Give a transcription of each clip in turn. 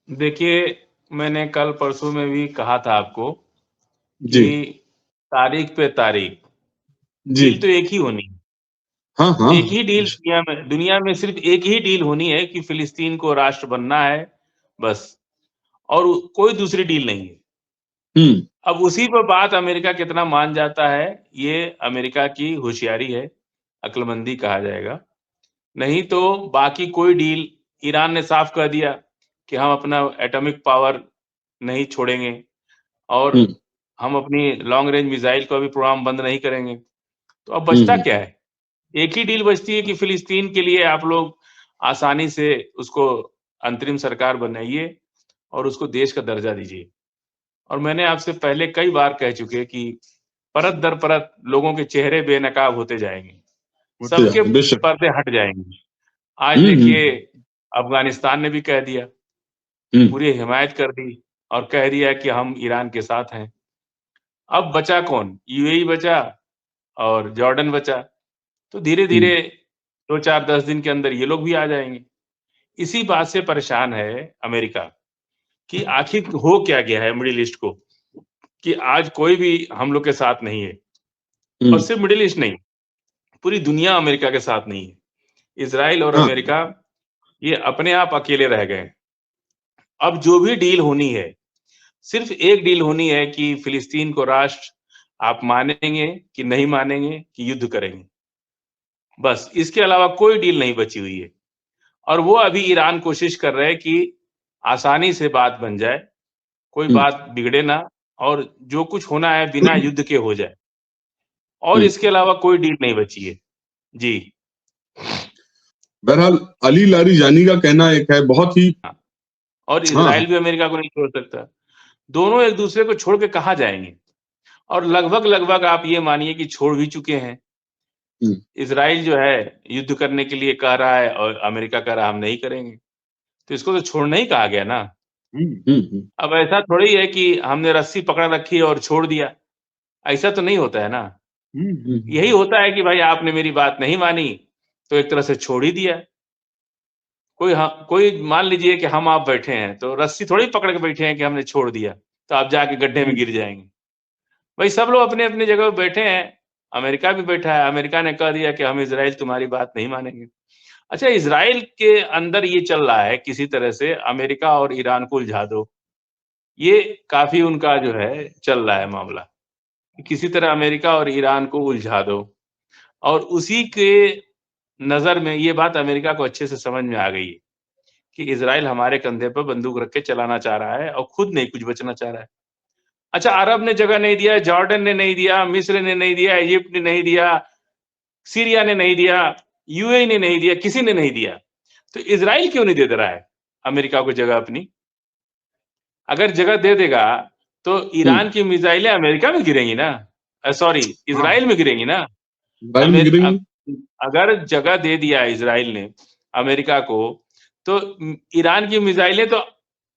देखिए, मैंने कल परसों में भी कहा था आपको जी, कि तारीख पे तारीख, जी। डील तो एक ही होनी है। हाँ, एक हाँ। ही डील दुनिया में सिर्फ़ एक ही डील होनी है कि फ़िलिस्तीन को राष्ट्र बनना है, बस। और कोई दूसरी डील नहीं है। हुँ, अब उसी पे बात अमेरिका कितना मान जाता है, ये अमेरिका की होशियारी है, अक्लमंदी कहा जाएगा। नहीं तो बाकी कोई डील ईरान ने साफ कह दिया कि हम अपना एटॉमिक पावर नहीं छोड़ेंगे और हुँ, हम अपनी लॉन्ग रेंज मिसाइल का भी प्रोग्राम बंद नहीं करेंगे। तो अब हुँ, बचता हुँ, क्या है? एक ही डील बचती है कि फ़िलिस्तीन के लिए आप लोग आसानी से उसको अंतरिम सरकार बनाइए और उसको देश का दर्जा दीजिए। और मैंने आपसे पहले कई बार कह चुके कि परत दर परत लोगों के चेहरे बेनकाब होते जाएँगे। होते सबके जाएँगे, बेशक। पर्दे हट जाएँगे। आज हुँ, हुँ, देखिए अफ़गानिस्तान ने भी कह दिया, हुँ, पूरी हिमायत कर दी और कह दिया कि हम ईरान के साथ हैं। अब बचा कौन? यूएई बचा और जॉर्डन बचा। तो हुँ, धीरे-धीरे 2, 4, 10 दिन के अंदर ये लोग भी आ जाएँगे। इसी बात से परेशान है अमेरिका कि आखिर हो क्या गया है मिडल ईस्ट को कि आज कोई भी हम लोग के साथ नहीं है। और हुँ। सिर्फ़ मिडल ईस्ट नहीं, पूरी दुनिया अमेरिका के साथ नहीं है। इज़राइल और हाँ, अमेरिका ये अपने आप अकेले रह गए हैं। अब जो भी डील होनी है, सिर्फ़ एक डील होनी है कि फ़िलिस्तीन को राष्ट्र आप मानेंगे कि नहीं मानेंगे कि युद्ध करेंगे। बस इसके अलावा कोई डील नहीं बची हुई है। और वो अभी ईरान कोशिश कर रहे हैं कि आसानी से बात बन जाए, कोई हुँ, बात बिगड़े ना और जो कुछ होना है बिना युद्ध के हो जाए। और हुँ। इसके अलावा कोई डील नहीं बची है। जी। बहरहाल अली लारीजानी का कहना एक है बहुत ही हाँ, और हाँ, इज़राइल भी अमेरिका को नहीं छोड़ सकता। दोनों एक-दूसरे को छोड़ के कहाँ जाएँगे? और लगभग-लगभग आप ये मानिए कि छोड़ भी चुके हैं। हुँ, इज़राइल जो है युद्ध करने के लिए कह रहा है और अमेरिका कह रहा है हम नहीं करेंगे। तो इसको तो छोड़ना ही कहा गया ना। हुँ, हुँ, हुँ, अब ऐसा थोड़ी है कि हमने रस्सी पकड़ रखी है और छोड़ दिया। ऐसा तो नहीं होता है ना। हुँ, हुँ, यही हुँ, होता है कि भाई आपने मेरी बात नहीं मानी, तो एक तरह से छोड़ ही दिया। कोई मान लीजिए कि हम आप बैठे हैं, तो रस्सी थोड़ी पकड़ के बैठे हैं कि हमने छोड़ दिया, तो आप जाके गड्ढे में हुँ, गिर जाएँगे। भाई सब लोग अपनी-अपनी जगह पे बैठे हैं, अमेरिका भी बैठा है, अमेरिका ने कह दिया कि हम इज़राइल तुम्हारी बात नहीं मानेंगे। अच्छा इज़राइल के अंदर ये चल रहा है किसी तरह से अमेरिका और ईरान को उलझा दो, ये काफ़ी उनका जो है चल रहा है मामला। किसी तरह अमेरिका और ईरान को उलझा दो और उसी के नज़र में ये बात अमेरिका को अच्छे से समझ में आ गई है कि इज़राइल हमारे कंधे पर बंदूक रख के चलाना चाह रहा है और खुद नहीं कुछ बचना चाह रहा है। अच्छा अरब ने जगह नहीं दिया, जॉर्डन ने नहीं दिया, मिस्र ने नहीं दिया, इजिप्ट ने नहीं दिया, सीरिया ने नहीं दिया, यूएई ने नहीं दिया, किसी ने नहीं दिया। तो इज़राइल क्यों नहीं दे रहा है अमेरिका को जगह अपनी? अगर जगह दे देगा, तो हुँ, ईरान की मिसाइलें अमेरिका में गिरेंगी ना। सॉरी हाँ, इज़राइल में गिरेंगी ना। बैल में अमेर अ, गिरेंगे। अगर जगह दे दिया इज़राइल ने अमेरिका को, तो ईरान की मिसाइलें तो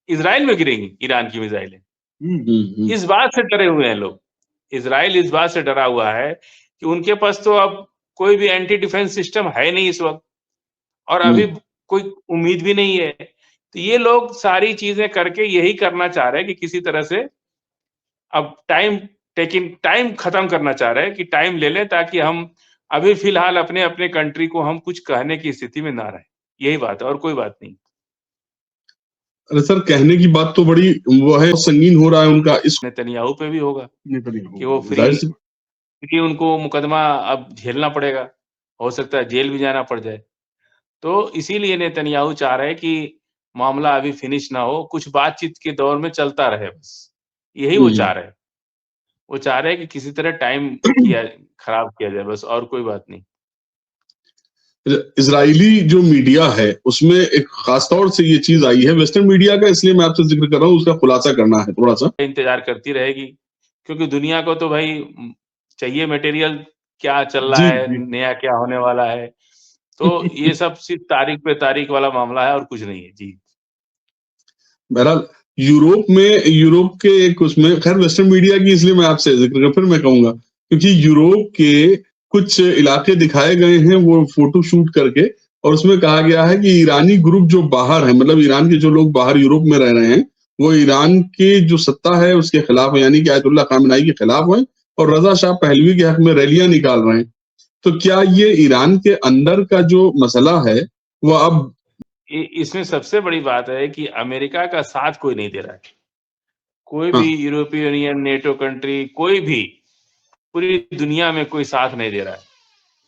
इज़राइल में गिरेंगी, ईरान की मिसाइलें। हुँ, हुँ, हुँ, इस बात से डरे हुए हैं लोग। इज़राइल इस बात से डरा हुआ है कि उनके पास तो अब कोई भी एंटी डिफेंस सिस्टम है नहीं इस वक़्त और हुँ। अभी कोई उम्मीद भी नहीं है। तो ये लोग सारी चीज़ें करके यही करना चाह रहे हैं कि किसी तरह से अब टाइम खत्म करना चाह रहे हैं कि टाइम ले लें ताकि हम अभी फ़िलहाल अपने-अपने कंट्री को हम कुछ कहने की स्थिति में ना रहें। यही बात है और कोई बात नहीं। अरे सर कहने की बात तो बड़ी वो है संगीन हो रहा है उनका इस नेतन्याहू पे भी होगा कि वो ज़ाहिर-सी फ्री उनको मुकदमा अब झेलना पड़ेगा। हो सकता है जेल भी जाना पड़ जाए। तो इसीलिए नेतन्याहू चाह रहे हैं कि मामला अभी फिनिश ना हो, कुछ बातचीत के दौर में चलता रहे बस। यही वो चाह हुँ। रहे हैं। वो चाह रहे हैं कि किसी तरह टाइम किया खराब किया जाए बस और कोई बात नहीं। इज़राइली जो मीडिया है, उसमें एक ख़ास तौर से ये चीज़ आई है, वेस्टर्न मीडिया का इसलिए मैं आपसे ज़िक्र कर रहा हूँ, उसका खुलासा करना है थोड़ा-सा। इंतज़ार करती रहेगी, क्योंकि दुनिया को तो भई चाहिए मटेरियल क्या चल रहा जी, है, जी। नया क्या होने वाला है। तो ये सब सिर्फ़ तारीख पे तारीख वाला मामला है और कुछ नहीं है। जी। बहरहाल यूरोप के एक उसमें खैर वेस्टर्न मीडिया की इसलिए मैं आपसे ज़िक्र फिर मैं कहूँगा, क्योंकि यूरोप के कुछ इलाके दिखाए गए हैं वो फ़ोटो शूट करके और उसमें कहा गया है कि ईरानी ग्रुप जो बाहर है, मतलब ईरान के जो लोग बाहर यूरोप में रह रहे हैं, वो ईरान की जो सत्ता है उसके खिलाफ है, यानी कि आयतुल्लाह खामेनेई के खिलाफ है और रजा शाह पहलवी के हक में रैलियां निकाल रहे हैं। तो क्या ये ईरान के अंदर का जो मसला है वो अब इसमें सबसे बड़ी बात है कि अमेरिका का साथ कोई नहीं दे रहा है। कोई हाँ, भी यूरोपीय यूनियन, नेटो कंट्री, कोई भी पूरी दुनिया में कोई साथ नहीं दे रहा है।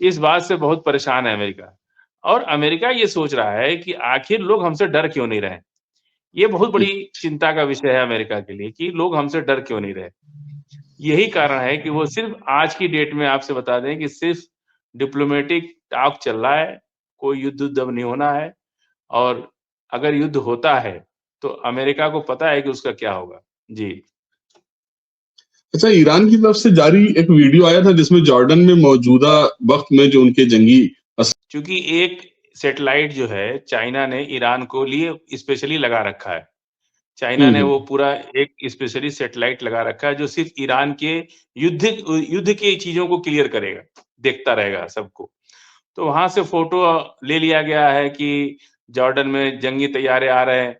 इस बात से बहुत परेशान है अमेरिका। और अमेरिका ये सोच रहा है कि आखिर लोग हमसे डर क्यों नहीं रहे? ये बहुत हुँ, बड़ी चिंता का विषय है अमेरिका के लिए कि लोग हमसे डर क्यों नहीं रहे? यही कारण है कि वो सिर्फ़ आज की डेट में आपसे बता दें कि सिर्फ़ डिप्लोमैटिक टॉक चल रहा है, कोई युद्ध-वुद्ध अब नहीं होना है और अगर युद्ध होता है, तो अमेरिका को पता है कि उसका क्या होगा। जी। अच्छा, ईरान की तरफ से जारी एक वीडियो आया था जिसमें जॉर्डन में मौजूदा वक़्त में जो उनके जंगी चूँकि एक सैटेलाइट जो है, चाइना ने ईरान को लिए स्पेशली लगा रखा है। चाइना हुँ, ने वो हुँ, पूरा एक स्पेशली सैटेलाइट लगा रखा है, जो सिर्फ़ ईरान के युद्ध की चीज़ों को क्लियर करेगा, देखता रहेगा सबको। तो वहाँ से फ़ोटो ले लिया गया है कि जॉर्डन में जंगी तैयारे आ रहे हैं,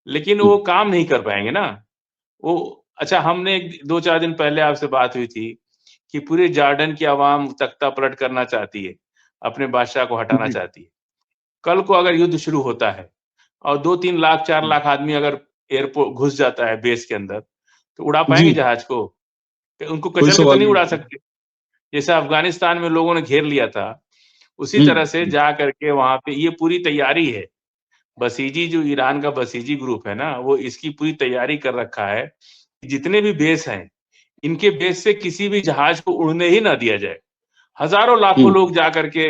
लेकिन हुँ, वो काम नहीं कर पाएँगे ना। वो अच्छा हमने 2-4 दिन पहले आपसे बात हुई थी कि पूरे जॉर्डन की आवाम तख्ता पलट करना चाहती है, अपने बादशाह को हटाना जी, चाहती है। कल को अगर युद्ध शुरू होता है और 2-3 लाख 4 हुँ, लाख आदमी अगर घुस जाता है बेस के अंदर, तो उड़ा जी, पाएँगे जहाज को? उनको कोई कचल के तो सवाल नहीं ही उड़ा नहीं। सकते। जैसे अफ़गानिस्तान में लोगों ने घेर लिया था, उसी हुँ, तरह से हुँ, जा करके वहाँ पे ये पूरी तैयारी है। बसीजी जो ईरान का बसीजी ग्रुप है ना, वो इसकी पूरी तैयारी कर रखा है, कि जितने भी बेस हैं, इनके बेस से किसी भी जहाज को उड़ने ही ना दिया जाए। हज़ारों लाखों हुँ, लोग जा करके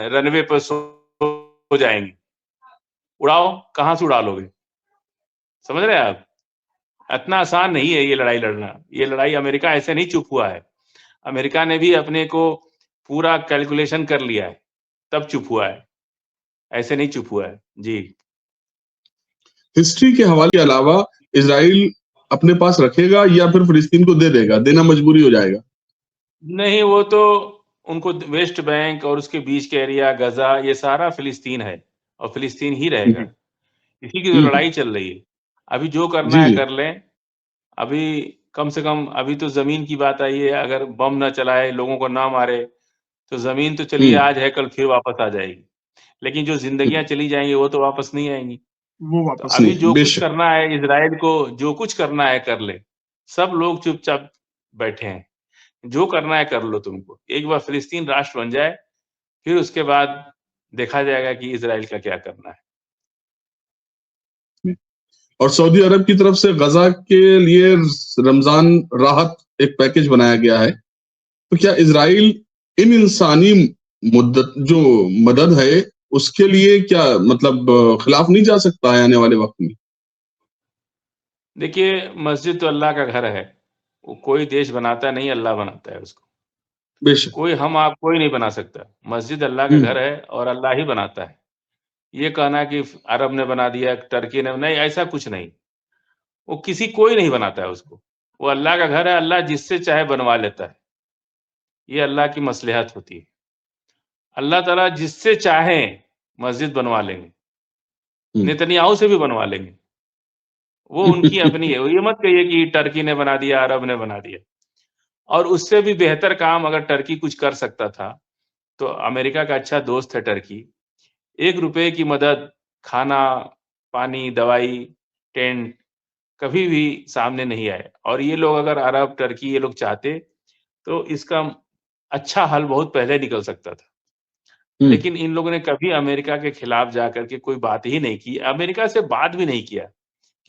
रनवे पर सो जाएँगे। उड़ाओ, कहाँ से उड़ा लोगे? समझ रहे हैं आप? इतना आसान नहीं है ये लड़ाई लड़ना। ये लड़ाई अमेरिका ऐसे नहीं चुप हुआ है। अमेरिका ने भी अपने को पूरा कैलकुलेशन कर लिया है, तब चुप हुआ है। ऐसे नहीं चुप हुआ है। जी। हिस्ट्री के हवाले के अलावा इज़राइल अपने पास रखेगा या फिर फिलिस्तीन को दे देगा, देना मजबूरी हो जाएगा? नहीं, वो तो उनको वेस्ट बैंक और उसके बीच का एरिया, गाज़ा, ये सारा फ़िलिस्तीन है और फ़िलिस्तीन ही रहेगा। जी, इसी की तो हुँ, हुँ, लड़ाई चल रही है। अभी जो करना जी, है जी, कर लें। अभी कम से कम अभी तो ज़मीन की बात आई है, अगर बम ना चलाए, लोगों को ना मारे, तो ज़मीन तो हुँ, चलिए आज है, कल फिर वापस आ जाएगी। लेकिन जो हुँ, ज़िंदगियाँ चली जाएँगी, वो तो वापस नहीं आएँगी। वो तो वापस अभी नहीं, जो कुछ बेशक। करना है इज़राइल को, जो कुछ करना है कर ले। सब लोग चुपचाप बैठे हैं। जो करना है कर लो तुमको। एक बार फ़िलिस्तीन राष्ट्र बन जाए, फिर उसके बाद देखा जाएगा कि इज़राइल का क्या करना है। और सऊदी अरब की तरफ से गज़ा के लिए रमज़ान राहत एक पैकेज बनाया गया है। तो क्या इज़राइल इन इंसानी मुद्दत जो मदद है, उसके लिए क्या मतलब खिलाफ नहीं जा सकता है आने वाले वक़्त में? देखिए, मस्जिद तो अल्लाह का घर है। वो कोई देश बनाता नहीं, अल्लाह बनाता है उसको। बेशक। कोई हम आप कोई नहीं बना सकता। मस्जिद अल्लाह का हुँ, घर है और अल्लाह ही बनाता है। ये कहना कि अरब ने बना दिया, टर्की ने नहीं, ऐसा कुछ नहीं। वो किसी कोई नहीं बनाता है उसको। वो अल्लाह का घर है, अल्लाह जिससे चाहे बनवा लेता है। ये अल्लाह की मसलहत होती है। अल्लाह ताला जिससे चाहें मस्जिद बनवा लेंगे। हुँ। नेतन्याहू से भी बनवा लेंगे। वो उनकी अपनी है। ये मत कहिए कि टर्की ने बना दिया, अरब ने बना दिया। और उससे भी बेहतर काम अगर टर्की कुछ कर सकता था, तो अमेरिका का अच्छा दोस्त है टर्की। ₹1 की मदद, खाना, पानी, दवाई, टेंट कभी भी सामने नहीं आए। और ये लोग अगर अरब, टर्की ये लोग चाहते, तो इसका अच्छा हल बहुत पहले निकल सकता था। हुँ, लेकिन इन लोगों ने कभी अमेरिका के खिलाफ जाकर के कोई बात ही नहीं की। अमेरिका से बात भी नहीं किया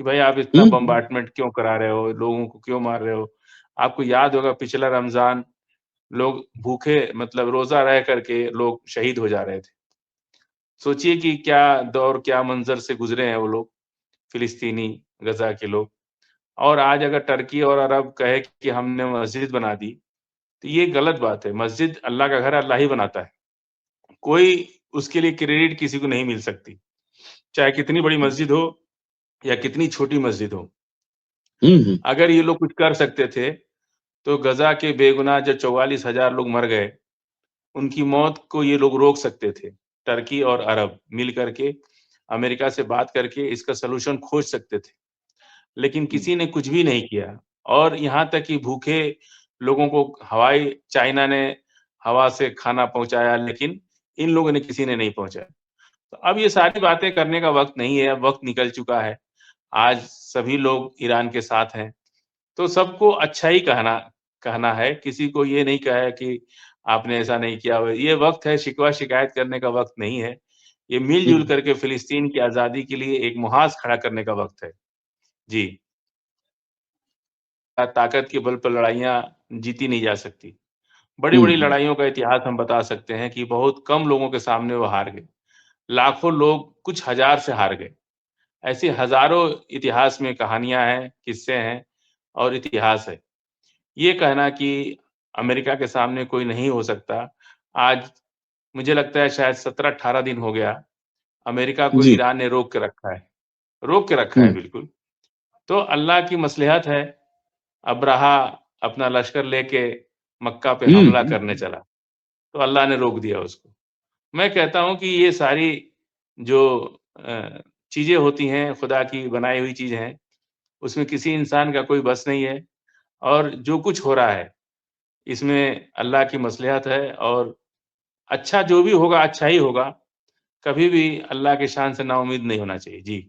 कि भाई आप इतना हुँ, हुँ, बम्बार्डमेंट क्यों करा रहे हो? लोगों को क्यों मार रहे हो? आपको याद होगा पिछला रमज़ान लोग भूखे मतलब रोज़ा रह करके लोग शहीद हो जा रहे थे। सोचिए कि क्या दौर, क्या मंज़र से गुज़रे हैं वो लोग, फ़िलिस्तीनी, गज़ा के लोग। और आज अगर टर्की और अरब कहे कि हमने मस्जिद बना दी, तो ये गलत बात है। मस्जिद अल्लाह का घर अल्लाह ही बनाता है। कोई उसके लिए क्रेडिट किसी को नहीं मिल सकती। चाहे कितनी बड़ी मस्जिद हो या कितनी छोटी मस्जिद हो। हुँ, हुँ, अगर ये लोग कुछ कर सकते थे, तो गज़ा के बेगुनाह जो 44,000 लोग मर गए, उनकी मौत को ये लोग रोक सकते थे। टर्की और अरब मिल करके अमेरिका से बात करके इसका सॉल्यूशन खोज सकते थे। लेकिन किसी ने कुछ भी नहीं किया और यहाँ तक कि भूखे लोगों को चाइना ने हवा से खाना पहुँचाया, लेकिन इन लोगों ने किसी ने नहीं पहुँचाया। तो अब ये सारी बातें करने का वक़्त नहीं है, अब वक़्त निकल चुका है। आज सभी लोग ईरान के साथ हैं, तो सबको अच्छा ही कहना कहना है, किसी को ये नहीं कहा है कि आपने ऐसा नहीं किया। ये वक़्त है शिकवा-शिकायत करने का वक़्त नहीं है। ये मिल-जुल हुँ, करके फ़िलिस्तीन की आज़ादी के लिए एक मुहाज़ खड़ा करने का वक़्त है। जी। ताकत के बल पर लड़ाइयाँ जीती नहीं जा सकती। हुँ, बड़ी-बड़ी हुँ, लड़ाइयों का इतिहास हम बता सकते हैं कि बहुत कम लोगों के सामने वो हार गए। लाखों लोग कुछ हज़ार से हार गए। ऐसी हज़ारों इतिहास में कहानियाँ हैं, किस्से हैं और इतिहास है। ये कहना कि अमेरिका के सामने कोई नहीं हो सकता, आज मुझे लगता है शायद 17-18 दिन हो गया, अमेरिका को जी, ईरान ने रोक के रखा है। रोक के रखा है हुँ, बिल्कुल। तो अल्लाह की मसलहत है, अब्राहा अपना लश्कर लेके मक्का पे हुँ, हमला हुँ, करने चला, तो अल्लाह ने रोक दिया उसको। मैं कहता हूँ कि ये सारी जो अ, चीज़ें होती हैं, खुदा की बनाई हुई चीज़ हैं, उसमें किसी इंसान का कोई बस नहीं है और जो कुछ हो रहा है, इसमें अल्लाह की मसलहत है और अच्छा जो भी होगा, अच्छा ही होगा। कभी भी अल्लाह की शान से नाउम्मीद नहीं होना चाहिए। जी।